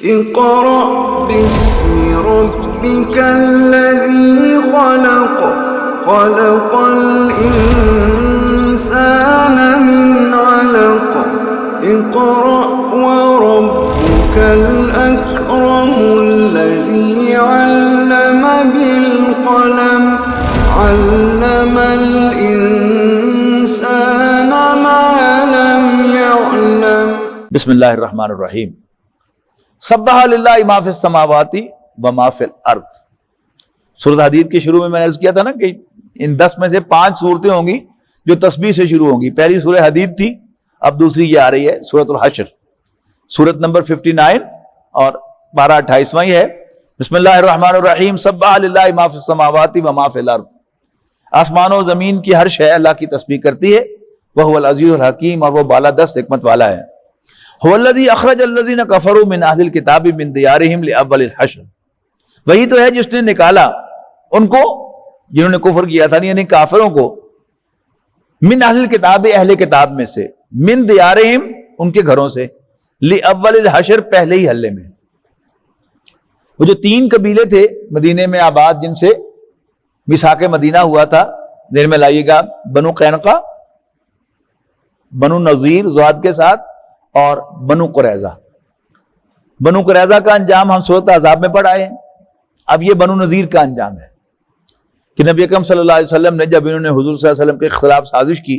اقرأ باسم ربك الذي خلق خلق الإنسان من علق اقرأ وربك الأكرم الذي علم بالقلم علم الإنسان ما لم يعلم. بسم اللہ الرحمن الرحیم. سبح للہ ما فی السماوات و ما فی الارض. سورۃ حدید کے شروع میں نے عرض کیا تھا نا کہ ان 10 میں سے 5 صورتیں ہوں گی جو تسبیح سے شروع ہوں گی. پہلی سورہ حدید تھی، اب دوسری یہ آ رہی ہے سورۃ الحشر، سورۃ نمبر 59 اور پارہ 28واں ہے. بسم اللہ الرحمن الرحیم. سبح للہ ما فی السماوات و ما فی الارض. آسمان و زمین کی ہر شے اللہ کی تسبیح کرتی ہے. وہو العزیز الحکیم، اور وہ بالادست حکمت والا ہے. هو الذی اخرج الذین کفروا من اہل الکتاب من دیارہم لاول الحشر. وہی تو ہے جس نے نکالا ان کو جنہوں نے کفر کیا تھا، یعنی کافروں کو، من اہل الکتاب، اہل کتاب میں سے، من دیارہم ان کے گھروں سے، لاول الحشر پہلے ہی حلے میں. وہ جو 3 قبیلے تھے مدینے میں آباد جن سے میثاق مدینہ ہوا تھا، ذہن میں لائیے گا، بنو قینقاع، بنو نذیر ذوات کے ساتھ، اور بنو قریظہ. بنو قریظہ کا انجام ہم سورۃ احزاب میں پڑھ آئے ہیں. اب یہ بنو نذیر کا انجام ہے کہ نبی اکرم صلی اللہ علیہ وسلم نے جب انہوں نے حضور صلی اللہ علیہ وسلم کے خلاف سازش کی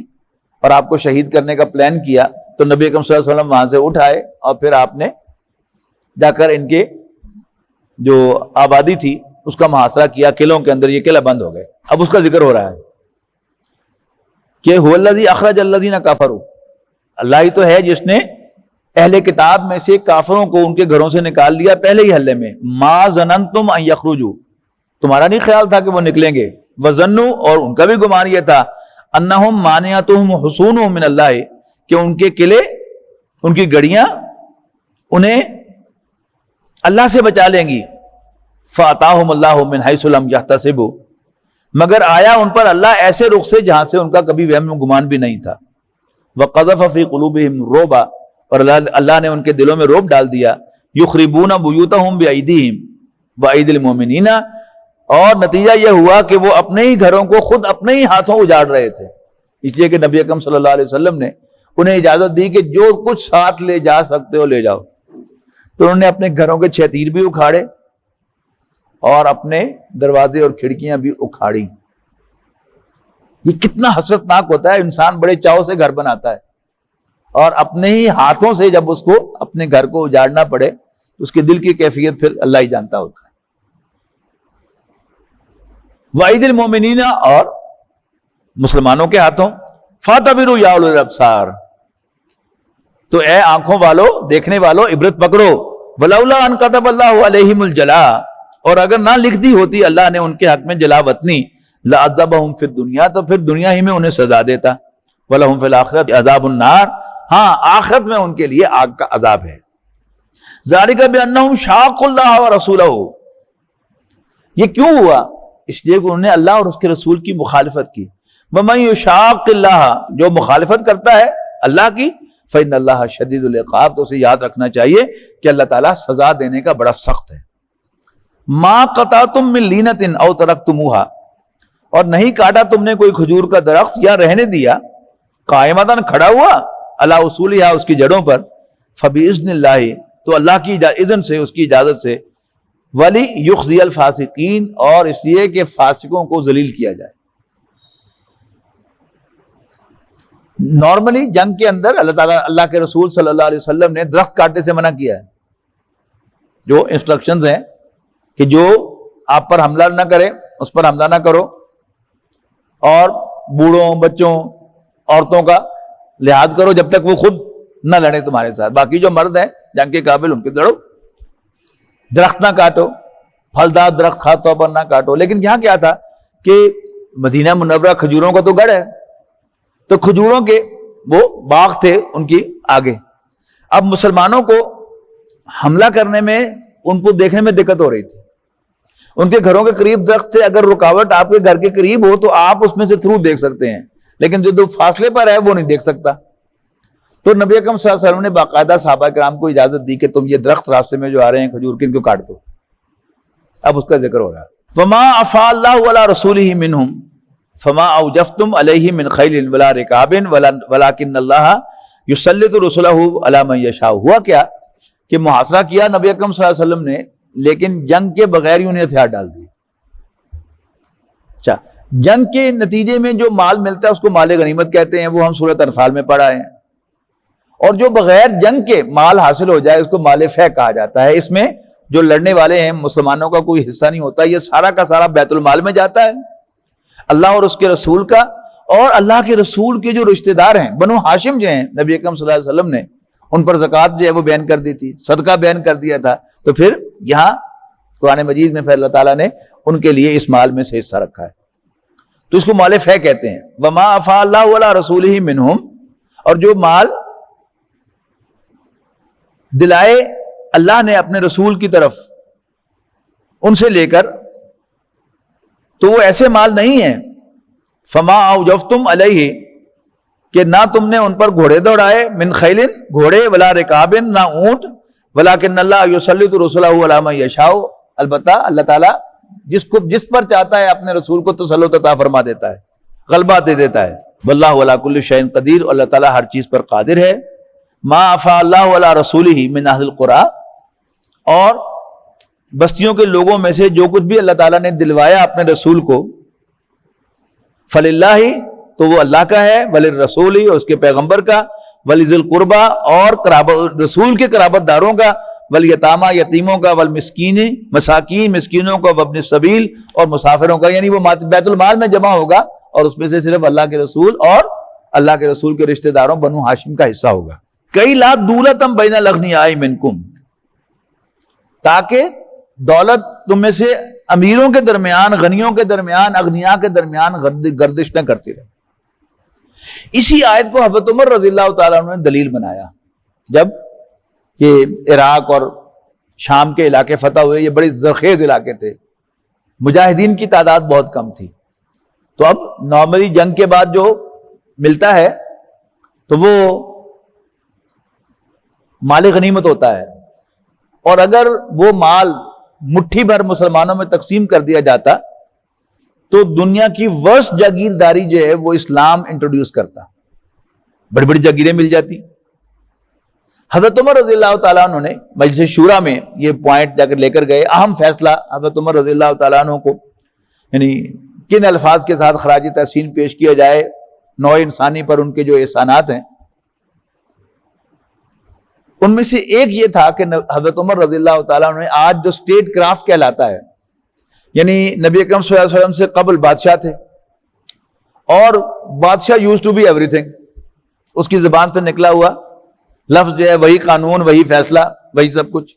اور آپ کو شہید کرنے کا پلان کیا، تو نبی اکرم صلی اللہ علیہ وسلم وہاں سے اٹھ آئے اور پھر آپ نے جا کر ان کے جو آبادی تھی اس کا محاصرہ کیا. قلعوں کے اندر یہ قلعہ بند ہو گئے. اب اس کا ذکر ہو رہا ہے کہ هو الذی اخرج الذین کفروا. اللہ ہی تو ہے جس نے اہل کتاب میں سے کافروں کو ان کے گھروں سے نکال دیا پہلے ہی حلے میں. ما ظننتم ان یخرجوا، تمہارا نہیں خیال تھا کہ وہ نکلیں گے. وظنوا، اور ان کا بھی گمان یہ تھا، انہم مانعتہم حصونہم من اللہ، کہ ان کے قلعے، ان کی گڑیاں انہیں اللہ سے بچا لیں گی. فاتاہم اللہ من حیث لم یحتسبوا، مگر آیا ان پر اللہ ایسے رخ سے جہاں سے ان کا کبھی وہم و گمان بھی نہیں تھا. وقذف فی قلوبہم الرعب، اور اللہ نے ان کے دلوں میں رعب ڈال دیا. یخربون بیوتہم بایدیہم وایدی المؤمنین، اور نتیجہ یہ ہوا کہ وہ اپنے ہی گھروں کو خود اپنے ہی ہاتھوں اجاڑ رہے تھے، اس لیے کہ نبی اکرم صلی اللہ علیہ وسلم نے انہیں اجازت دی کہ جو کچھ ساتھ لے جا سکتے ہو لے جاؤ. تو انہوں نے اپنے گھروں کے 6 تیر بھی اکھاڑے اور اپنے دروازے اور کھڑکیاں بھی اکھاڑی. یہ کتنا حسرتناک ہوتا ہے، انسان بڑے چاؤ سے گھر بناتا ہے اور اپنے ہی ہاتھوں سے جب اس کو اپنے گھر کو اجاڑنا پڑے تو اس کے دل کی کیفیت پھر اللہ ہی جانتا ہوتا ہے. وعید المومنین، اور مسلمانوں کے ہاتھوں. فاعتبروا یا اولو الابصار، تو اے آنکھوں والو، دیکھنے والو، عبرت پکڑو. ولولا ان كتب اللہ علیہم الجلاء، اور اگر نہ لکھ دی ہوتی اللہ نے ان کے حق میں جلا وطنی، لعذبہم فی الدنیا، تو پھر دنیا ہی میں انہیں سزا دیتا. ولہم فی الآخرۃ عذاب النار، ہاں آخرت میں ان کے لیے آگ کا عذاب ہے. ذالک بانہم شاقوا اللہ ورسولہ، یہ کیوں ہوا؟ اس لیے کہ انہوں نے اللہ اور اس کے رسول کی مخالفت کی. ومن یشاق اللہ، جو مخالفت کرتا ہے اللہ کی، فإن اللہ شدید العقاب، تو اسے یاد رکھنا چاہیے کہ اللہ تعالیٰ سزا دینے کا بڑا سخت ہے. ما قطعتم من لینۃ او ترکتموہا، اور نہیں کاٹا تم نے کوئی کھجور کا درخت یا رہنے دیا، قائمتاً کھڑا ہوا، علی اصولہا، اس کی جڑوں پر، فباذن اللہ، تو اللہ کی اذن سے، اس کی اجازت سے، ولی یخزی الفاسقین، اور اس لیے کہ فاسقوں کو ذلیل کیا جائے. نارملی جنگ کے اندر اللہ تعالیٰ، اللہ کے رسول صلی اللہ علیہ وسلم نے درخت کاٹنے سے منع کیا ہے. جو انسٹرکشنز ہیں کہ جو آپ پر حملہ نہ کرے اس پر حملہ نہ کرو، اور بوڑھوں، بچوں، عورتوں کا لحاظ کرو جب تک وہ خود نہ لڑیں تمہارے ساتھ. باقی جو مرد ہیں جنگ کے قابل ان کے لڑو. درخت نہ کاٹو، پھلدار درخت خاص طور پر نہ کاٹو. لیکن یہاں کیا تھا کہ مدینہ منورہ کھجوروں کا تو گڑھ ہے، تو کھجوروں کے وہ باغ تھے ان کی آگے. اب مسلمانوں کو حملہ کرنے میں، ان کو دیکھنے میں دقت ہو رہی تھی. ان کے گھروں کے قریب درخت تھے، اگر رکاوٹ آپ کے گھر کے قریب ہو تو آپ اس میں سے تھرو دیکھ سکتے ہیں، لیکن جو فاصلے پر ہے وہ نہیں دیکھ سکتا. تو نبی اکرم صلی اللہ علیہ وسلم نے باقاعدہ صحابہ کرام کو اجازت دی کہ تم یہ درخت راستے میں جو آ رہے ہیں کھجور کے، ان کو کاٹ دو. اب اس کا ذکر ہو رہا ہے. وما افاء اللہ علی رسولہ منہم فما اوجفتم علیہ من خیل ولا رکاب ولکن اللہ یسلط رسلہ علی من یشاء. ہوا کیا کہ محاصرہ کیا نبی اکرم صلی اللہ علیہ وسلم نے، لیکن جنگ کے بغیر ہی انہیں ہتھیار ڈال دیے. اچھا، جنگ کے نتیجے میں جو مال ملتا ہے اس کو مال غنیمت کہتے ہیں، وہ ہم سورۃ انفال میں پڑھا ہے. اور جو بغیر جنگ کے مال حاصل ہو جائے اس کو مال فے کہا جاتا ہے. اس میں جو لڑنے والے ہیں مسلمانوں کا کوئی حصہ نہیں ہوتا، یہ سارا کا سارا بیت المال میں جاتا ہے، اللہ اور اس کے رسول کا. اور اللہ کے رسول کے جو رشتہ دار ہیں بنو ہاشم جو ہیں، نبی اکرم صلی اللہ علیہ وسلم نے ان پر زکوٰۃ جو ہے وہ بیان کر دی تھی، صدقہ بیان کر دیا تھا. تو پھر یہاں قرآن مجید میں پھر اللہ تعالیٰ نے ان کے لیے اس مال میں سے حصہ رکھا ہے، تو اس کو مال فے کہتے ہیں. وما افاء اللہ علی رسولہ منہم، اور جو مال دلائے اللہ نے اپنے رسول کی طرف ان سے لے کر، تو وہ ایسے مال نہیں ہیں. فما اوجفتم علیہ، کہ نہ تم نے ان پر گھوڑے دوڑائے، من خیل گھوڑے، ولا رکاب نہ اونٹ، ولکن اللہ یسلط رسلہ علی من یشاء، البتہ اللہ تعالیٰ جس پر چاہتا ہے اپنے رسول کو تسلط عطا فرما دیتا ہے، غلبہ دے دیتا ہے. واللہ علی کل شیء قدیر، اور اللہ تعالیٰ ہر چیز پر قادر ہے. ما افاء اللہ علی رسولہ من اہل القری، اور بستیوں کے لوگوں میں سے جو کچھ بھی اللہ تعالیٰ نے دلوایا اپنے رسول کو، فللہ، تو وہ اللہ کا ہے، وللرسول، اور اس کے پیغمبر کا، ولذی القربی، اور رسول کے قرابت داروں کا، والیتامی، یتیموں کا، والمسکین، مساکین مسکینوں کا، وابن السبیل، اور مسافروں کا. یعنی وہ بیت المال میں جمع ہوگا اور اس میں سے صرف اللہ کے رسول اور اللہ کے رسول کے رشتہ داروں بنو ہاشم کا حصہ ہوگا. کئی لا دولتم بین الاغنیاء منکم، تاکہ دولت تم میں سے امیروں کے درمیان، غنیوں کے درمیان، اغنیاء کے درمیان گردش نہ کرتی رہے. اسی آیت کو حضرت عمر رضی اللہ تعالیٰ عنہ نے دلیل بنایا جب کہ عراق اور شام کے علاقے فتح ہوئے. یہ بڑے زرخیز علاقے تھے، مجاہدین کی تعداد بہت کم تھی. تو اب نارملی جنگ کے بعد جو ملتا ہے تو وہ مال غنیمت ہوتا ہے، اور اگر وہ مال مٹھی بھر مسلمانوں میں تقسیم کر دیا جاتا تو دنیا کی ورسٹ جاگیرداری جو ہے وہ اسلام انٹروڈیوس کرتا، بڑی بڑی جاگیریں مل جاتی. حضرت عمر رضی اللہ تعالیٰ عنہ نے مجلس شورا میں یہ پوائنٹ جا کر لے کر گئے. اہم فیصلہ حضرت عمر رضی اللہ تعالیٰ عنہ کو، یعنی کن الفاظ کے ساتھ خراج تحسین پیش کیا جائے نوع انسانی پر ان کے جو احسانات ہیں، ان میں سے ایک یہ تھا کہ حضرت عمر رضی اللہ تعالیٰ عنہ نے آج جو اسٹیٹ کرافٹ کہلاتا ہے، یعنی نبی اکرم صلی اللہ علیہ وسلم سے قبل بادشاہ تھے، اور بادشاہ used to be everything, اس کی زبان سے نکلا ہوا لفظ جو ہے وہی قانون، وہی فیصلہ، وہی سب کچھ.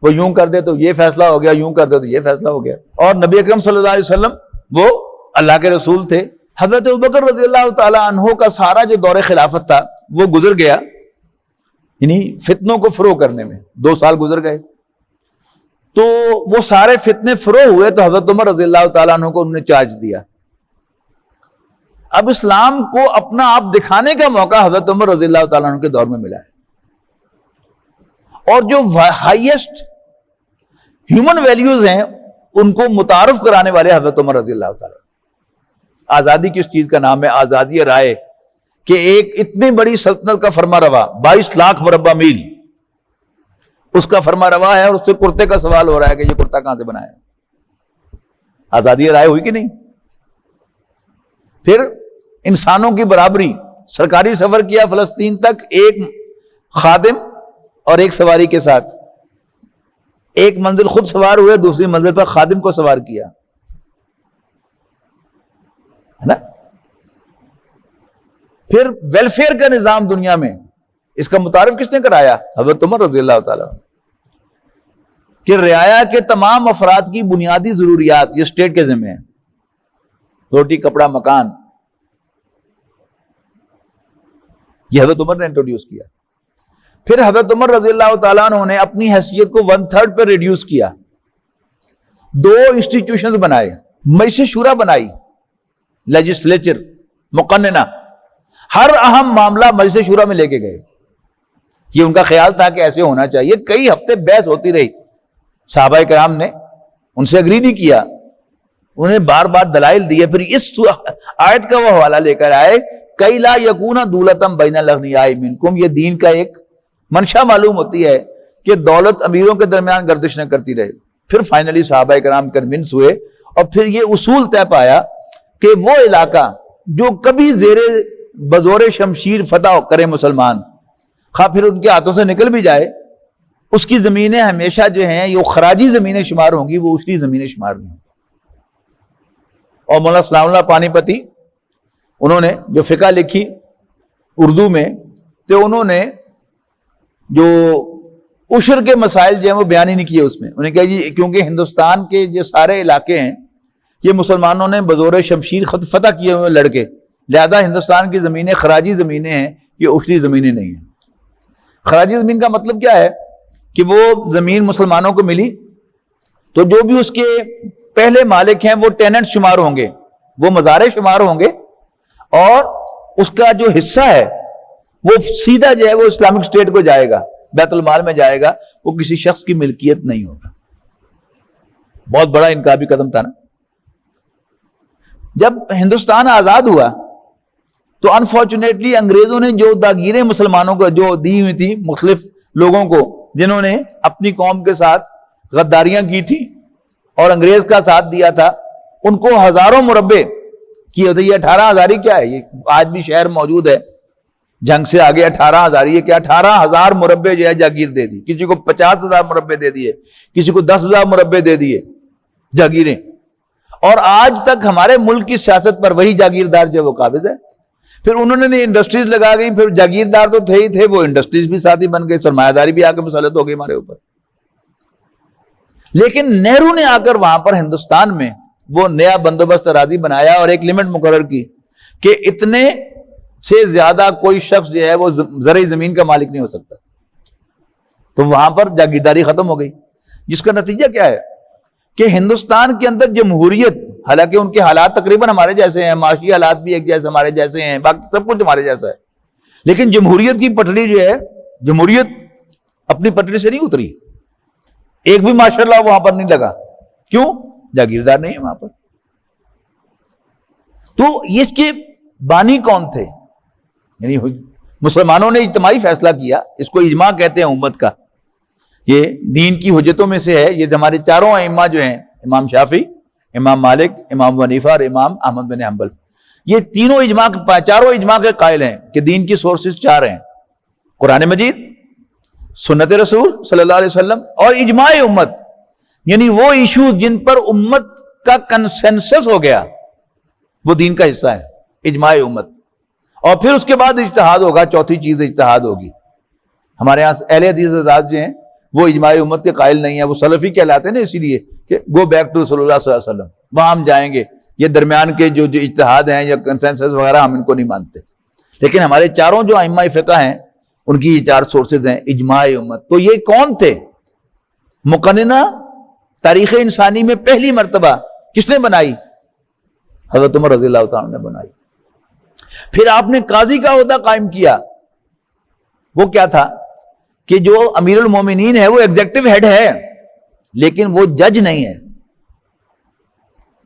وہ یوں کر دے تو یہ فیصلہ ہو گیا، یوں کر دے تو یہ فیصلہ ہو گیا. اور نبی اکرم صلی اللہ علیہ وسلم وہ اللہ کے رسول تھے. حضرت ابوبکر رضی اللہ تعالیٰ عنہ کا سارا جو دور خلافت تھا وہ گزر گیا، یعنی فتنوں کو فروغ کرنے میں 2 سال گزر گئے. تو وہ سارے فتنے فروغ ہوئے تو حضرت عمر رضی اللہ تعالیٰ عنہ کو انہوں نے چارج دیا. اب اسلام کو اپنا آپ دکھانے کا موقع حضرت عمر رضی اللہ تعالیٰ عنہ کے دور میں ملا ہے، اور جو ہائیسٹ ہیومن ویلیوز ہیں ان کو متعارف کرانے والے حضرت عمر رضی اللہ تعالیٰ. آزادی کس چیز کا نام ہے؟ آزادی رائے، کہ ایک اتنی بڑی سلطنت کا فرما روا 22 لاکھ مربع میل اس کا فرما روا ہے، اور اس سے کرتے کا سوال ہو رہا ہے کہ یہ کرتا کہاں سے بنایا. آزادی رائے ہوئی کہ نہیں؟ پھر انسانوں کی برابری، سرکاری سفر کیا فلسطین تک ایک خادم اور ایک سواری کے ساتھ، ایک منزل خود سوار ہوئے، دوسری منزل پر خادم کو سوار کیا، ہے نا. پھر ویلفیئر کا نظام دنیا میں، اس کا متعارف کس نے کرایا؟ حضرت عمر رضی اللہ تعالیٰ. کہ رعایا کے تمام افراد کی بنیادی ضروریات یہ اسٹیٹ کے ذمہ ہیں، روٹی کپڑا مکان، یہ حضرت عمر نے انٹروڈیوس کیا. پھر حضرت عمر رضی اللہ تعالیٰ عنہ نے اپنی حیثیت کو 1/3 پہ ریڈیوس کیا. 2 انسٹیٹیوشنز بنائے، مجلس شورا بنائی، لیجسلیچر، مقننہ، ہر اہم معاملہ مجلس شورا میں لے کے گئے. یہ ان کا خیال تھا کہ ایسے ہونا چاہیے. کئی ہفتے بحث ہوتی رہی, صحابہ کرام نے ان سے اگری نہیں کیا, انہیں بار بار دلائل دیے. پھر اس آیت کا وہ حوالہ لے کر آئے, کئی لا یکون دولتم بین الاغنیاء منکم. یہ دین کا ایک منشا معلوم ہوتی ہے کہ دولت امیروں کے درمیان گردش نہ کرتی رہے. پھر فائنلی صحابہ کرام کنونس ہوئے اور پھر یہ اصول طے پایا کہ وہ علاقہ جو کبھی زیر بزور شمشیر فتح کرے مسلمان, خواہ پھر ان کے ہاتھوں سے نکل بھی جائے, اس کی زمینیں ہمیشہ جو ہیں یہ خراجی زمینیں شمار ہوں گی, وہ اشری زمینیں شمار نہیں ہوں. اور مولانا سلام اللہ پانی پتی انہوں نے جو فقہ لکھی اردو میں, تو انہوں نے جو عشر کے مسائل جو ہیں وہ بیان ہی نہیں کیے اس میں. انہیں کہا جی کیونکہ ہندوستان کے جو سارے علاقے ہیں یہ مسلمانوں نے بزور شمشیر فتح کیے ہوئے لڑکے, لہذا ہندوستان کی زمینیں خراجی زمینیں ہیں, یہ عشری زمینیں نہیں ہیں. خراجی زمین کا مطلب کیا ہے کہ وہ زمین مسلمانوں کو ملی تو جو بھی اس کے پہلے مالک ہیں وہ ٹیننٹ شمار ہوں گے, وہ مزارع شمار ہوں گے, اور اس کا جو حصہ ہے وہ سیدھا جو ہے وہ اسلامک اسٹیٹ کو جائے گا, بیت المال میں جائے گا, وہ کسی شخص کی ملکیت نہیں ہوگا. بہت بڑا انقلابی قدم تھا نا. جب ہندوستان آزاد ہوا تو انفارچونیٹلی انگریزوں نے جو داگیریں مسلمانوں کو جو دی ہوئی تھی مختلف لوگوں کو جنہوں نے اپنی قوم کے ساتھ غداریاں کی تھی اور انگریز کا ساتھ دیا تھا, ان کو ہزاروں مربع کی ہوتے. یہ 18,000 کیا ہے, یہ آج بھی شہر موجود ہے, جنگ سے آگے 18,000, یہ کیا 18,000 مربع جو ہے جاگیر دے دی. کسی کو 50,000 مربع دے دیے, کسی کو 10,000 مربع دے دیے جاگیریں. اور آج تک ہمارے ملک کی سیاست پر وہی جاگیردار جو وہ قابض ہے. پھر انہوں نے انڈسٹریز لگا گئی, پھر جاگیردار تو تھے ہی تھے, وہ انڈسٹریز بھی ساتھ ہی بن گئے, سرمایہ داری بھی آ کے مسلط ہو گئی ہمارے اوپر. لیکن نہرو نے آ کر وہاں پر ہندوستان میں وہ نیا بندوبست اراضی بنایا اور ایک لمٹ مقرر کی کہ اتنے سے زیادہ کوئی شخص جو ہے وہ زرعی زمین کا مالک نہیں ہو سکتا. تو وہاں پر جاگیرداری ختم ہو گئی, جس کا نتیجہ کیا ہے کہ ہندوستان کے اندر جمہوریت, حالانکہ ان کے حالات تقریباً ہمارے جیسے ہیں, معاشی حالات بھی ایک جیسے ہمارے جیسے ہیں, باقی سب کچھ ہمارے جیسا ہے, لیکن جمہوریت کی پٹڑی جو ہے, جمہوریت اپنی پٹڑی سے نہیں اتری. ایک بھی ماشاءاللہ وہاں پر نہیں لگا. کیوں؟ جاگیردار نہیں ہے وہاں پر. تو اس کے بانی کون تھے؟ یعنی مسلمانوں نے اجتماعی فیصلہ کیا, اس کو اجماع کہتے ہیں امت کا. یہ دین کی حجتوں میں سے ہے. یہ ہمارے چاروں ائمہ جو ہیں, امام شافعی, امام مالک, امام ابو حنیفہ اور امام احمد بن حنبل, یہ تینوں چاروں اجماع کے قائل ہیں کہ دین کی سورسز 4 ہیں: قرآن مجید, سنت رسول صلی اللہ علیہ وسلم اور اجماع امت. یعنی وہ ایشو جن پر امت کا کنسنسس ہو گیا وہ دین کا حصہ ہے, اجماع امت. اور پھر اس کے بعد اجتہاد ہوگا, چوتھی چیز اجتہاد ہوگی. ہمارے یہاں اہل حدیث حضرات جو ہیں وہ اجماع امت کے قائل نہیں ہیں, وہ سلفی کہلاتے ہیں نا, اسی لیے کہ گو بیک ٹو رسول اللہ صلی اللہ علیہ وسلم, وہاں ہم جائیں گے. یہ درمیان کے جو اجتہاد ہیں یا کنسنسس وغیرہ ہم ان کو نہیں مانتے. لیکن ہمارے چاروں جو ائمہ فقہ ہیں ان کی یہ 4 سورسز ہیں اجماع امت. تو یہ کون تھے؟ مقننہ تاریخ انسانی میں پہلی مرتبہ کس نے بنائی؟ حضرت عمر رضی اللہ تعالیٰ نے بنائی. پھر آپ نے قاضی کا عہدہ قائم کیا. وہ کیا تھا کہ جو امیر المومنین ہے وہ ایگزیکٹو ہیڈ ہے لیکن وہ جج نہیں ہے.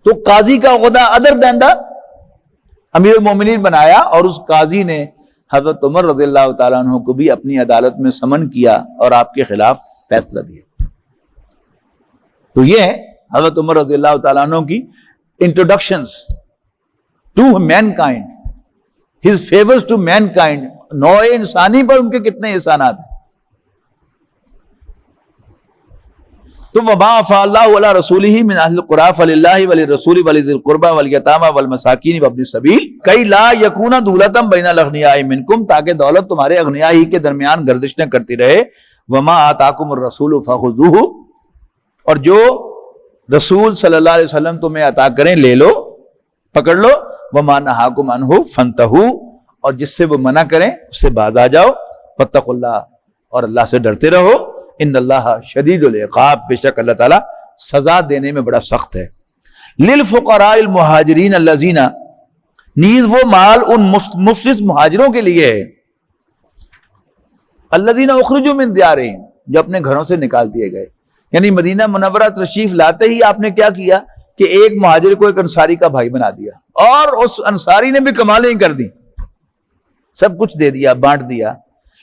تو قاضی کا عہدہ ادر دین دا امیر المومنین بنایا, اور اس قاضی نے حضرت عمر رضی اللہ تعالیٰ عنہ کو بھی اپنی عدالت میں سمن کیا اور آپ کے خلاف فیصلہ دیا. تو یہ ہے حضرت عمر رضی اللہ تعالیٰ عنہ کی introductions to mankind, his favours to mankind. نوع انسانی پر ان کے کتنے احسانات ہیں. تو وما افاء اللہ علی رسولہ من اہل القری فللہ وللرسول ولذی القربى والیتامى والمساکین وابن السبیل کئی لا یکون دولۃ بین الاغنیاء منکم, تاکہ دولت تمہارے اغنیاء ہی کے درمیان گردش نہ کرتی رہے. وما آتاکم الرسول فخذوہ, اور جو رسول صلی اللہ علیہ وسلم تمہیں عطا کریں لے لو, پکڑ لو. وما نہاکم عنہ فانتہوا, اور جس سے وہ منع کریں اس سے باز آ جاؤ. فاتقوا اللہ, اور اللہ سے ڈرتے رہو. ان اللہ شدید العقاب, بے شک اللہ تعالیٰ سزا دینے میں بڑا سخت ہے. للفقراء المہاجرین الذین, نیز وہ مال ان مفلس مہاجروں کے لیے ہے. الذین اخرجوا من دیارہم، جو اپنے گھروں سے نکال دیے گئے. یعنی مدینہ منورہ تشریف لاتے ہی آپ نے کیا کیا کہ ایک مہاجر کو ایک انصاری کا بھائی بنا دیا، اور اس انصاری نے بھی کمالیں ہی کر دی، سب کچھ دے دیا، بانٹ دیا.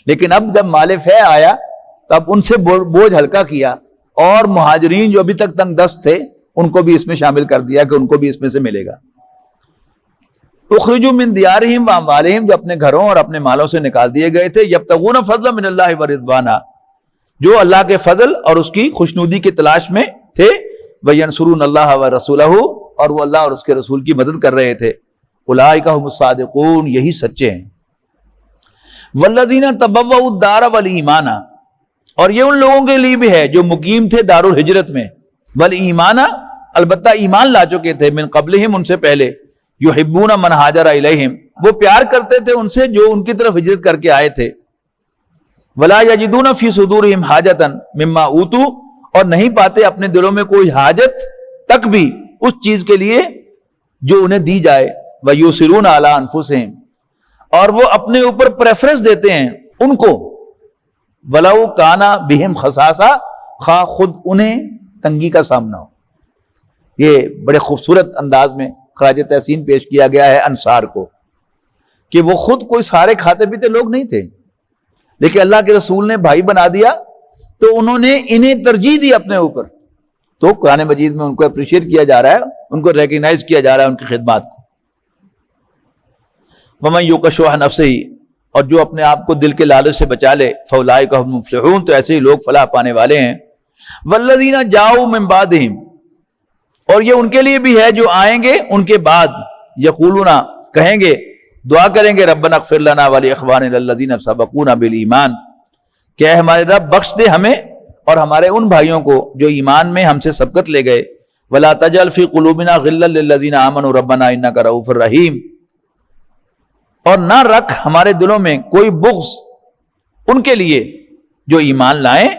لیکن اب جب مال فیض آیا تو اب ان سے بوجھ ہلکا کیا، اور مہاجرین جو ابھی تک تنگ دست تھے ان کو بھی اس میں شامل کر دیا کہ ان کو بھی اس میں سے ملے گا. اخرجوا من دیارہم واموالہم، جو اپنے گھروں اور اپنے مالوں سے نکال دیے گئے تھے. یبتغون فضلا من اللہ ورضوانا، جو اللہ کے فضل اور اس کی خوشنودی کی تلاش میں تھے. وینصرون اللہ ورسولہ، اور وہ اللہ اور اس کے رسول کی مدد کر رہے تھے. اولئک هم الصادقون، یہی سچے ہیں. والذین تبوؤا الدار والایمان، اور یہ ان لوگوں کے لیے بھی ہے جو مقیم تھے دار الہجرت میں. والایمان، البتہ ایمان لا چکے تھے. من قبلہم، ان سے پہلے. یحبون من ہاجر الیہم، وہ پیار کرتے تھے ان سے جو ان کی طرف ہجرت کر کے آئے تھے. ولا یجدون فی صدورہم حاجۃ مما اوتوا، اور نہیں پاتے اپنے دلوں میں کوئی حاجت تک بھی اس چیز کے لیے جو انہیں دی جائے. ویؤثرون علی انفسہم، اور وہ اپنے اوپر پریفرنس دیتے ہیں ان کو. ولو کان بہم خصاصہ، خواہ خود انہیں تنگی کا سامنا ہو. یہ بڑے خوبصورت انداز میں خراج تحسین پیش کیا گیا ہے انصار کو، کہ وہ خود کوئی سارے کھاتے پیتے لوگ نہیں تھے، لیکن اللہ کے رسول نے بھائی بنا دیا تو انہوں نے انہیں ترجیح دی اپنے اوپر. تو قرآن مجید میں ان کو اپریشیٹ کیا جا رہا ہے، ان کو ریکگنائز کیا جا رہا ہے ان کی خدمات کو. وَمَن يُوقَ شُحَّ نَفْسِهِ، اور جو اپنے آپ کو دل کے لالچ سے بچا لے. فَأُولَٰئِکَ هُمُ الْمُفْلِحُونَ، تو ایسے ہی لوگ فلاح پانے والے ہیں. وَالَّذِينَ جَاءُوا مِن بَعْدِهِمْ، اور یہ ان کے لیے بھی ہے جو آئیں گے ان کے بعد. یقولون، کہیں گے، دعا کریں گے، ربنا اغفر لنا ولاخواننا الذین سبقونا بالایمان، کہ اے ہمارے رب بخش دے ہمیں اور ہمارے ان بھائیوں کو جو ایمان میں ہم سے سبقت لے گئے. ولا تجعل فی قلوبنا غلا للذین آمنوا ربنا انک رؤوف رحیم، اور نہ رکھ ہمارے دلوں میں کوئی بغض ان کے لیے جو ایمان لائیں.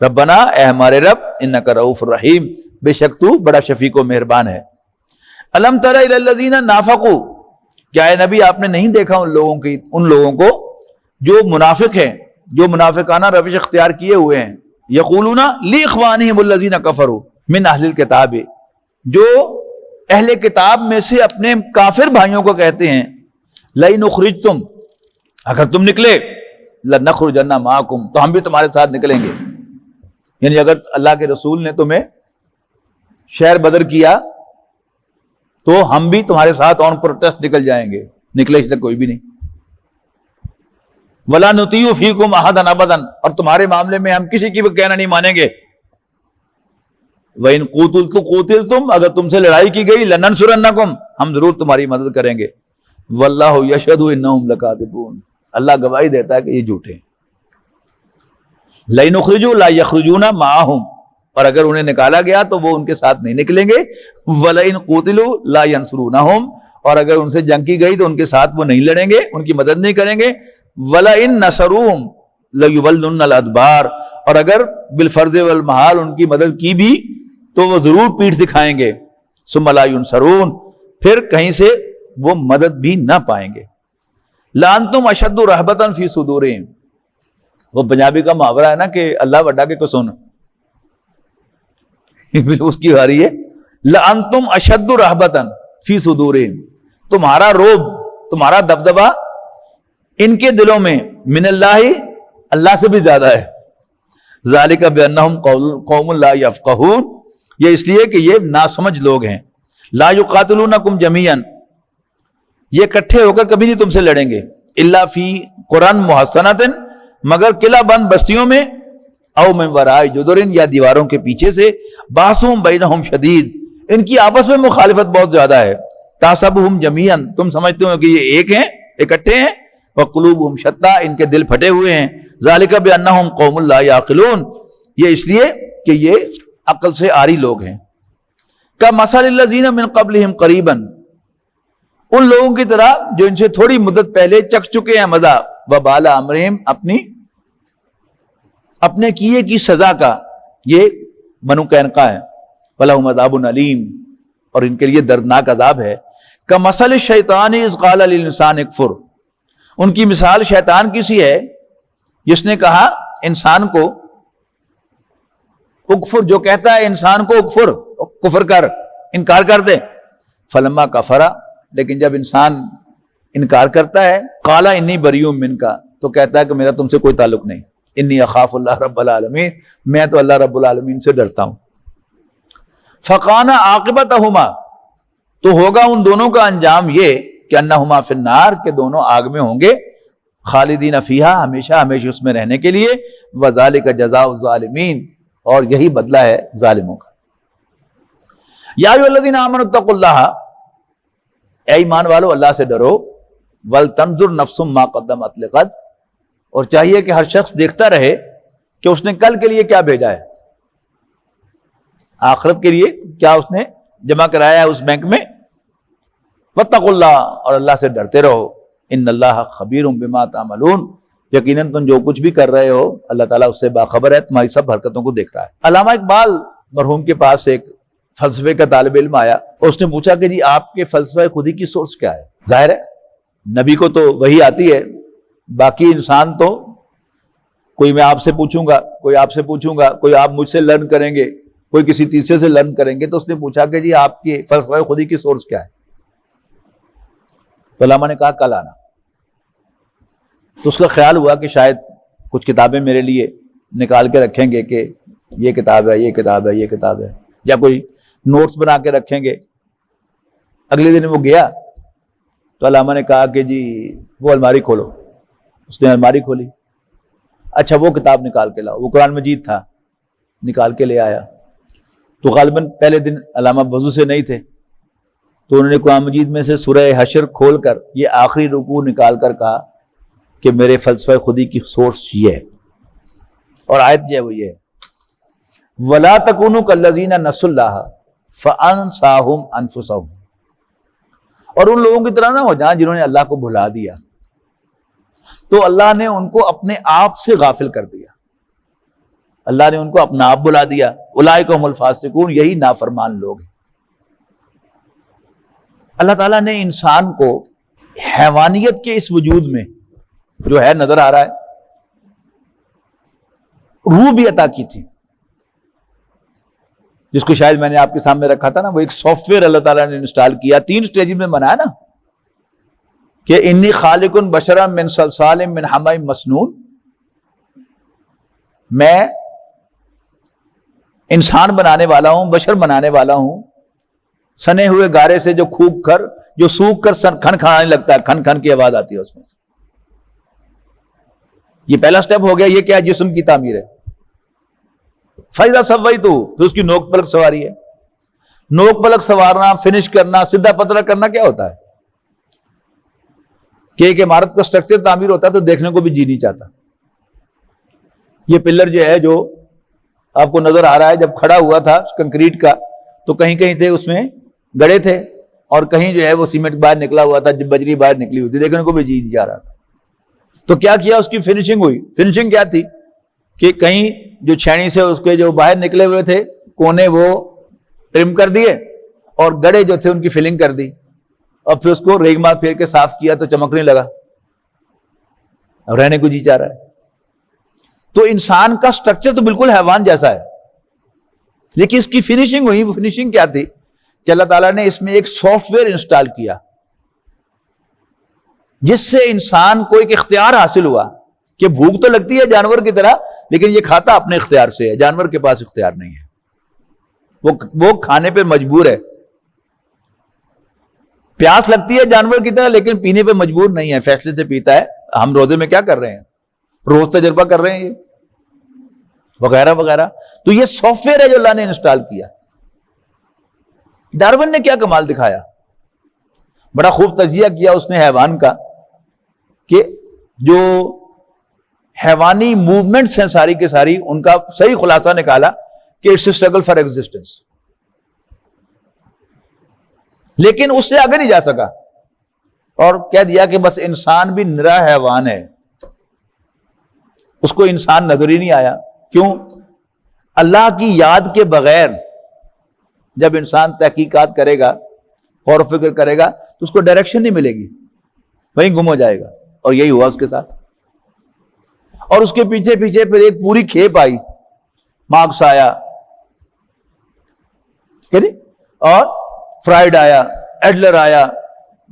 ربنا، اے ہمارے رب، انک رؤوف رحیم، بے شک تو بڑا شفیق و مہربان ہے. الم تر الی الذین نافقوا، کیا اے نبی آپ نے نہیں دیکھا ان لوگوں کو جو منافق ہیں، جو منافقانہ روش اختیار کیے ہوئے ہیں. یقولون لاخوانہم الذین کفروا من اہل الکتاب، جو اہل کتاب میں سے اپنے کافر بھائیوں کو کہتے ہیں، لئن اخرجتم، اگر تم نکلے، لنخرجن معکم، تو ہم بھی تمہارے ساتھ نکلیں گے. یعنی اگر اللہ کے رسول نے تمہیں شہر بدر کیا تو ہم بھی تمہارے ساتھ آن پروٹیسٹ نکل جائیں گے. نکلے اس تک کوئی بھی نہیں. ولا نطیع فیکم احدا ابدا، اور تمہارے معاملے میں ہم کسی کی بھی کہنا نہیں مانیں گے. وَإِن قُوتِلْتُمْ، اگر تم سے لڑائی کی گئی، لَنَنْصُرَنَّكُمْ، ہم ضرور تمہاری مدد کریں گے. وَاللَّهُ يَشْهَدُ إِنَّهُمْ لَكَاذِبُونَ، اللہ گواہی دیتا ہے کہ یہ جھوٹے ہیں. لَئِنْ أُخْرِجُوا لَا يَخْرُجُونَ مَعَهُمْ، اور اگر انہیں نکالا گیا تو وہ ان کے ساتھ نہیں نکلیں گے. وَلَئِنْ قُوتِلُوا لَا يَنْصُرُونَهُمْ، اور اگر ان سے جنگ کی گئی تو ان کے ساتھ وہ نہیں لڑیں گے، ان کی مدد نہیں کریں گے. وَلَئِن نَصَرُوهُمْ لَيُوَلُّنَّ الْأَدْبَارَ، اور اگر بالفرض والمحال ان کی مدد کی بھی تو وہ ضرور پیٹھ دکھائیں گے. ثُمَّ لَا يُنْصَرُونَ، پھر کہیں سے وہ مدد بھی نہ پائیں گے. لَأَنْتُمْ أَشَدُّ رَهْبَةً فِي صُدُورِهِمْ، وہ پنجابی کا محاورہ ہے نا کہ اللہ وڈا کے کو سن، اس کی واری ہے. لَأَنْتُمْ أَشَدُّ رَهْبَةً فِي صُدُورِهِمْ، تمہارا روب، تمہارا دبدبہ ان کے دلوں میں من اللہ، اللہ سے بھی زیادہ ہے. ذَلِكَ بِأَنَّهُمْ قَوْمٌ لَا يَفْقَهُونَ، یہ اس لیے کہ یہ ناسمجھ لوگ ہیں. لَا يُقَاتِلُونَكُمْ جَمِيعًا، یہ اکٹھے ہو کر کبھی نہیں تم سے لڑیں گے. إِلَّا فِي قُرًى مُحَصَّنَةٍ، مگر قلعہ بند بستیوں میں. او من وراء جدر، یا دیواروں کے پیچھے سے. باسم بینہم شدید، ان کی آپس میں مخالفت بہت زیادہ ہے. تحسبہم جمیعا، تم سمجھتے ہو کہ یہ ایک ہیں، اکٹھے ہیں. وقلوبہم شتیٰ، ان کے دل پھٹے ہوئے ہیں. ذالک بانہم قوم لا یعقلون، یہ اس لیے کہ یہ عقل سے عاری لوگ ہیں. کمثل الذین من قبلہم قریبا، ان لوگوں کی طرح جو ان سے تھوڑی مدت پہلے چکھ چکے ہیں مزہ. وبال امرہم، اپنے کیے کی سزا کا. یہ بنو قینقاع ہے. ولہم عذاب علیم، اور ان کے لیے دردناک عذاب ہے. کمثل الشیطان اذ قال للانسان اکفر، ان کی مثال شیطان کی سی ہے جس نے کہا انسان کو اکفر، جو کہتا ہے انسان کو اکفر، کفر کر، انکار کر دے، فلما کفرا، لیکن جب انسان انکار کرتا ہے، قالا انی بریء منک، تو کہتا ہے کہ میرا تم سے کوئی تعلق نہیں، انی اخاف اللہ رب العالمین، میں تو اللہ رب العالمین سے ڈرتا ہوں۔ فکان عاقبتہما، تو ہوگا ان دونوں کا انجام یہ کہ انہما فی النار، کہ دونوں آگ میں ہوں گے، خالدین فیہا، ہمیشہ ہمیشہ اس میں رہنے کے لیے، وذالک جزاء الظالمین، اور یہی بدلہ ہے ظالموں کا۔ یا ایھا الذین آمنوا اتقوا اللہ، اے ایمان والو اللہ سے ڈرو، ولتنظر نفس ما قدمت لغد، اور چاہیے کہ ہر شخص دیکھتا رہے کہ اس نے کل کے لیے کیا بھیجا ہے، آخرت کے لیے کیا اس نے جمع کرایا ہے اس بینک میں۔ واتقوا اللہ، اور اللہ سے ڈرتے رہو، ان اللہ خبیر بما تعملون، یقیناً تم جو کچھ بھی کر رہے ہو اللہ تعالیٰ اس سے باخبر ہے، تمہاری سب حرکتوں کو دیکھ رہا ہے۔ علامہ اقبال مرحوم کے پاس ایک فلسفے کا طالب علم آیا، اور اس نے پوچھا کہ جی آپ کے فلسفہ خودی کی سورس کیا ہے؟ ظاہر ہے نبی کو تو وہی آتی ہے، باقی انسان تو کوئی میں آپ سے پوچھوں گا، کوئی آپ سے پوچھوں گا، کوئی آپ مجھ سے لرن کریں گے، کوئی کسی تیسرے سے لرن کریں گے۔ تو اس نے پوچھا کہ جی آپ کی فلسفہ خودی کی سورس کیا ہے؟ تو علامہ نے کہا کل آنا۔ تو اس کا خیال ہوا کہ شاید کچھ کتابیں میرے لیے نکال کے رکھیں گے کہ یہ کتاب ہے، یہ کتاب ہے، یہ کتاب ہے، یا کوئی نوٹس بنا کے رکھیں گے۔ اگلے دن وہ گیا تو علامہ نے کہا کہ جی وہ الماری کھولو۔ اس نے الماری کھولی، اچھا وہ کتاب نکال کے لاؤ، وہ قرآن مجید تھا، نکال کے لے آیا۔ تو غالباً پہلے دن علامہ وضو سے نہیں تھے، تو انہوں نے قرآن مجید میں سے سورہ حشر کھول کر یہ آخری رکوع نکال کر کہا کہ میرے فلسفہ خودی کی سورس یہ ہے، اور آیت جو ہے وہ یہ ہے، وَلَا تَكُونُوا كَالَّذِينَ نَسُوا اللَّهَ فَأَنسَاهُمْ أَنفُسَهُمْ، اور ان لوگوں کی طرح نہ ہو جائیں جنہوں نے اللہ کو بھلا دیا، تو اللہ نے ان کو اپنے آپ سے غافل کر دیا، اللہ نے ان کو اپنا آپ بلا دیا۔ اولئک هم الفاسقون، یہی نافرمان لوگ ہیں۔ اللہ تعالیٰ نے انسان کو حیوانیت کے اس وجود میں جو ہے نظر آ رہا ہے، روح بھی عطا کی تھی، جس کو شاید میں نے آپ کے سامنے رکھا تھا نا، وہ ایک سافٹ ویئر اللہ تعالیٰ نے انسٹال کیا، 3 سٹیج میں بنایا نا، کہ انی خالق بشرا من صلصال من حمأ مسنون، میں انسان بنانے والا ہوں، بشر بنانے والا ہوں سنے ہوئے گارے سے، جو کھوک کر، جو سوکھ کر کھن کھانے لگتا ہے، کھن کھن کی آواز آتی ہے اس میں سے۔ یہ پہلا سٹیپ ہو گیا، یہ کیا جسم کی تعمیر ہے۔ فَإِذَا سَوَّيْتُهُ، پھر اس کی نوک پلک سواری ہے۔ نوک پلک سوارنا، فنش کرنا، سیدھا پتلا کرنا کیا ہوتا ہے؟ کہ ایک عمارت کا سٹرکچر تعمیر ہوتا ہے تو دیکھنے کو بھی جی نہیں چاہتا۔ یہ پلر جو ہے، جو آپ کو نظر آ رہا ہے، جب کھڑا ہوا تھا کنکریٹ کا تو کہیں کہیں تھے اس میں گڑے تھے، اور کہیں جو ہے وہ سیمنٹ باہر نکلا ہوا تھا، جب بجری باہر نکلی ہوئی تھی، دیکھنے کو بھی جی نہیں جا رہا تھا۔ تو کیا کیا، اس کی فنشنگ ہوئی۔ فنشنگ کیا تھی کہ کہیں جو چھینی سے اس کے جو باہر نکلے ہوئے تھے کونے، وہ ٹرم کر دیے، اور گڑے جو تھے ان کی فلنگ کر دی، اور پھر اس کو ریگ مار پھیر کے صاف کیا تو چمکنے لگا، اور رہنے کو جی چاہ رہا ہے۔ تو انسان کا سٹرکچر تو بالکل حیوان جیسا ہے، لیکن اس کی فنشنگ ہوئی۔ وہ فنشنگ کیا تھی کہ اللہ تعالیٰ نے اس میں ایک سافٹ ویئر انسٹال کیا، جس سے انسان کو ایک اختیار حاصل ہوا کہ بھوک تو لگتی ہے جانور کی طرح، لیکن یہ کھاتا اپنے اختیار سے ہے، جانور کے پاس اختیار نہیں ہے، وہ کھانے پہ مجبور ہے۔ پیاس لگتی ہے جانور کی طرح، لیکن پینے پہ مجبور نہیں ہے، فیصلے سے پیتا ہے۔ ہم روزے میں کیا کر رہے ہیں؟ روز تجربہ کر رہے ہیں، وغیرہ وغیرہ۔ تو یہ سافٹ ویئر ہے جو اللہ نے انسٹال کیا۔ ڈارون نے کیا کمال دکھایا، بڑا خوب تجزیہ کیا اس نے حیوان کا، کہ جو حیوانی موومنٹس ہیں ساری کے ساری، ان کا صحیح خلاصہ نکالا کہ it's a struggle for existence, لیکن اس سے آگے نہیں جا سکا، اور کہہ دیا کہ بس انسان بھی نرا حیوان ہے۔ اس کو انسان نظر ہی نہیں آیا۔ کیوں؟ اللہ کی یاد کے بغیر جب انسان تحقیقات کرے گا، غور و فکر کرے گا، تو اس کو ڈائریکشن نہیں ملے گی، وہیں گم ہو جائے گا، اور یہی ہوا اس کے ساتھ۔ اور اس کے پیچھے پیچھے پھر ایک پوری کھیپ آئی، مارکس آیا، اور فرائڈ آیا، ایڈلر آیا،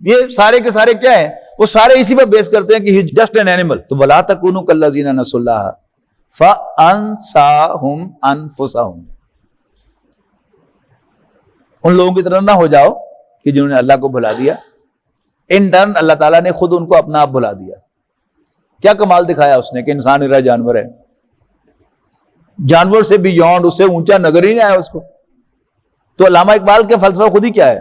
یہ سارے کے سارے کیا ہیں؟ وہ سارے اسی پر بیس کرتے ہیں کہ he's just an animal. تو وَلَا تَكُونُوا كَالَّذِينَ نَسُوا اللَّهَ فَأَنسَاهُمْ أَنفُسَهُمْ. ان لوگوں کی طرح نہ ہو جاؤ کہ جنہوں نے اللہ کو بھلا دیا، ان ٹرن اللہ تعالیٰ نے خود ان کو اپنا آپ بھلا دیا. کیا کمال دکھایا اس نے کہ انسان ایرا جانور ہے، جانور سے بیونڈ، اس سے اونچا نظر ہی نہیں آیا اس کو. تو علامہ اقبال کے فلسفہ خود ہی کیا ہے؟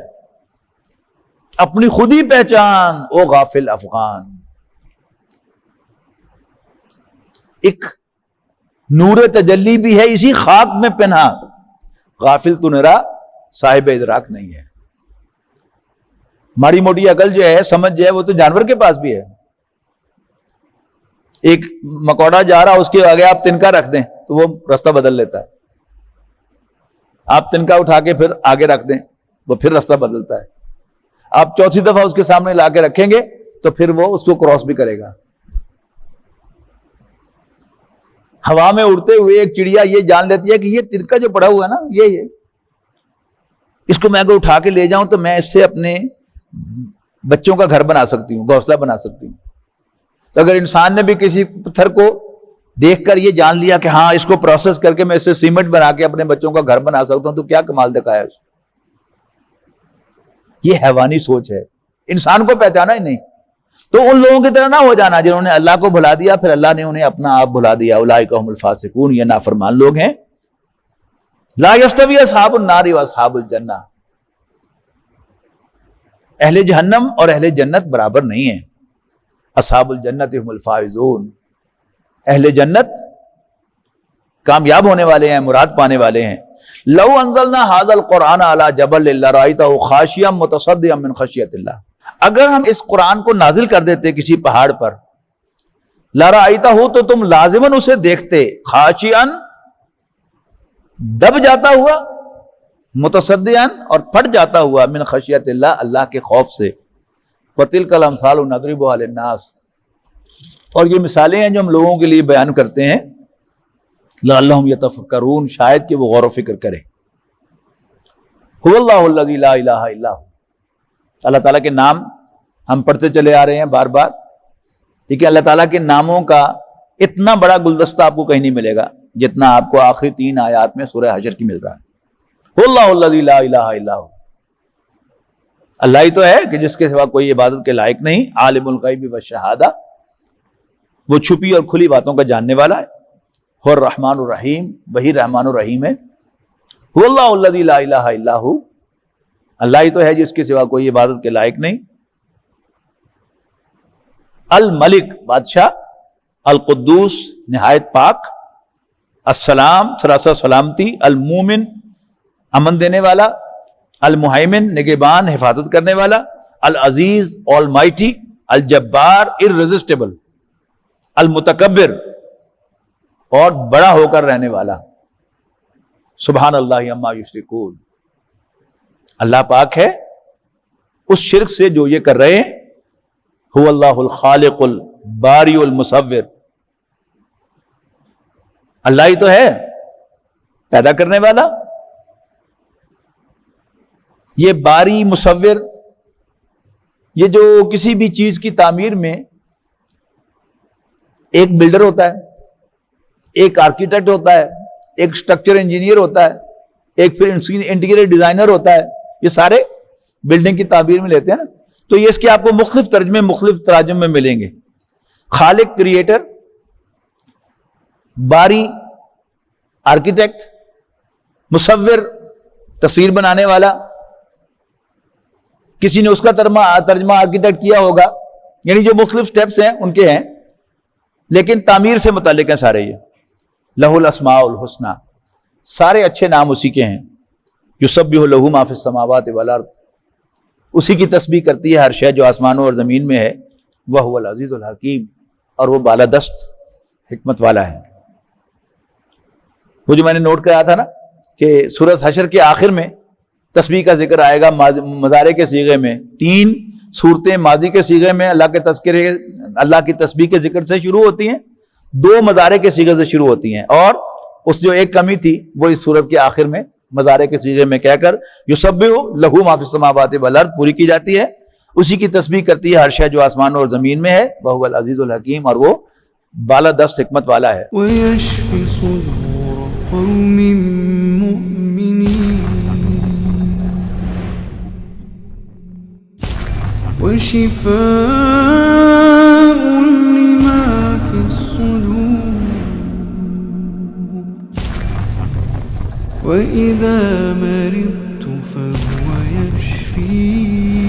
اپنی خود ہی پہچان او غافل افغان. ایک نور تجلی بھی ہے اسی خاک میں پنہا، غافل تو نرا صاحب ادراک نہیں ہے. ماڑی موٹی عقل جو ہے، سمجھ جو ہے، وہ تو جانور کے پاس بھی ہے. ایک مکوڑا جا رہا، اس کے آگے آپ تنکا رکھ دیں تو وہ راستہ بدل لیتا ہے. آپ تنکا اٹھا کے پھر آگے رکھ دیں، وہ پھر راستہ بدلتا ہے. آپ چوتھی دفعہ اس کے سامنے لا کے رکھیں گے تو پھر وہ اس کو کراس بھی کرے گا. ہوا میں اڑتے ہوئے ایک چڑیا یہ جان لیتی ہے کہ یہ تنکا جو پڑا ہوا ہے نا، یہ اس کو میں اگر اٹھا کے لے جاؤں تو میں اس سے اپنے بچوں کا گھر بنا سکتی ہوں، گھونسلہ بنا سکتی ہوں. تو اگر انسان نے بھی کسی پتھر کو دیکھ کر یہ جان لیا کہ ہاں اس کو پروسیس کر کے میں اس سے سیمنٹ بنا کے اپنے بچوں کا گھر بنا سکتا ہوں، تو کیا کمال دکھایا اس. یہ حیوانی سوچ ہے، انسان کو پہچانا ہی نہیں. تو ان لوگوں کی طرح نہ ہو جانا جنہوں نے اللہ کو بھلا دیا، پھر اللہ نے انہیں اپنا آپ بھلا دیا. اولئک هم الفاسقون، یہ نافرمان لوگ ہیں. لا یستوی اصحاب النار واصحاب الجنہ، اہل جہنم اور اہل جنت برابر نہیں ہیں. اصحاب الجنت هم الفائزون، اہل جنت کامیاب ہونے والے ہیں، مراد پانے والے ہیں. لو انزلنا هذا القرآن على جبل لرأيته خاشعا متصدعا من خشیۃ اللہ، اگر ہم اس قرآن کو نازل کر دیتے کسی پہاڑ پر، لرأيته تو تم لازماً اسے دیکھتے، خاشعا دب جاتا ہوا، متصدعا اور پھٹ جاتا ہوا، من خشیۃ اللہ اللہ کے خوف سے. وتلک الامثال نضربها للناس، اور یہ مثالیں ہیں جو ہم لوگوں کے لیے بیان کرتے ہیں، لعلہم یتفکرون، شاید کہ وہ غور و فکر کریں. هو اللہ الذی لا الہ الا هو، اللہ تعالیٰ کے نام ہم پڑھتے چلے آ رہے ہیں بار بار، لیکن اللہ تعالیٰ کے ناموں کا اتنا بڑا گلدستہ آپ کو کہیں نہیں ملے گا جتنا آپ کو آخری 3 آیات میں سورہ حشر کی مل رہا ہے. هو اللہ الذی لا الہ الا هو، اللہ ہی تو ہے کہ جس کے سوا کوئی عبادت کے لائق نہیں. عالم الغیب والشہادہ، وہ چھپی اور کھلی باتوں کا جاننے والا ہے. هو الرحمن الرحیم، وہی رحمان الرحیم ہے. هو اللہ الذی لا الہ الا هو، اللہ ہی تو ہے جس کے سوا کوئی عبادت کے لائق نہیں. الملک، بادشاہ. القدوس، نہایت پاک. السلام، سراسر سلامتی. المومن، امن دینے والا. المہیمن، نگہبان، حفاظت کرنے والا. العزیز، آل مائٹی. الجبار، irresistible. المتکبر، اور بڑا ہو کر رہنے والا. سبحان اللہ عما یشرکون، اللہ پاک ہے اس شرک سے جو یہ کر رہے ہیں. هو اللہ الخالق الباری المصور، اللہ ہی تو ہے پیدا کرنے والا. یہ باری مصور، یہ جو کسی بھی چیز کی تعمیر میں ایک بلڈر ہوتا ہے، ایک آرکیٹیکٹ ہوتا ہے، ایک سٹرکچر انجینئر ہوتا ہے، ایک پھر انٹیریئر ڈیزائنر ہوتا ہے. یہ سارے بلڈنگ کی تعبیر میں لیتے ہیں نا. تو یہ اس کے آپ کو مختلف ترجمے مختلف تراجم میں ملیں گے. خالق کریٹر، باری آرکیٹیکٹ، مصور تصویر بنانے والا. کسی نے اس کا ترجمہ آرکیٹیکٹ کیا ہوگا، یعنی جو مختلف سٹیپس ہیں ان کے ہیں، لیکن تعمیر سے متعلق ہیں سارے. یہ لہ الاسماء الحسنی، سارے اچھے نام اسی کے ہیں. یسبح لہ ما فی السماوات والارض، اسی کی تسبیح کرتی ہے ہر شے جو آسمانوں اور زمین میں ہے. وہو العزیز الحکیم، اور وہ بالادست حکمت والا ہے. وہ جو میں نے نوٹ کرایا تھا نا کہ سورۃ حشر کے آخر میں تسبیح کا ذکر آئے گا مضارع کے صیغے میں. 3 صورتیں ماضی کے صیغے میں اللہ کے تذکرے، اللہ کی تسبیح کے ذکر سے شروع ہوتی ہیں، دو مضارع کے صیغے سے شروع ہوتی ہیں، اور اس جو ایک کمی تھی وہ اس صورت کے آخر میں مضارع کے صیغے میں کہہ کر یسبح لہ ما فی السماوات والارض پوری کی جاتی ہے. اسی کی تسبیح کرتی ہے ہر شے جو آسمانوں اور زمین میں ہے، وہو العزیز الحکیم، اور وہ بالا دست حکمت والا ہے. ويشفي صدور قوم مؤمنين وشفاء لما في الصدور وإذا مرضت فهو يشفين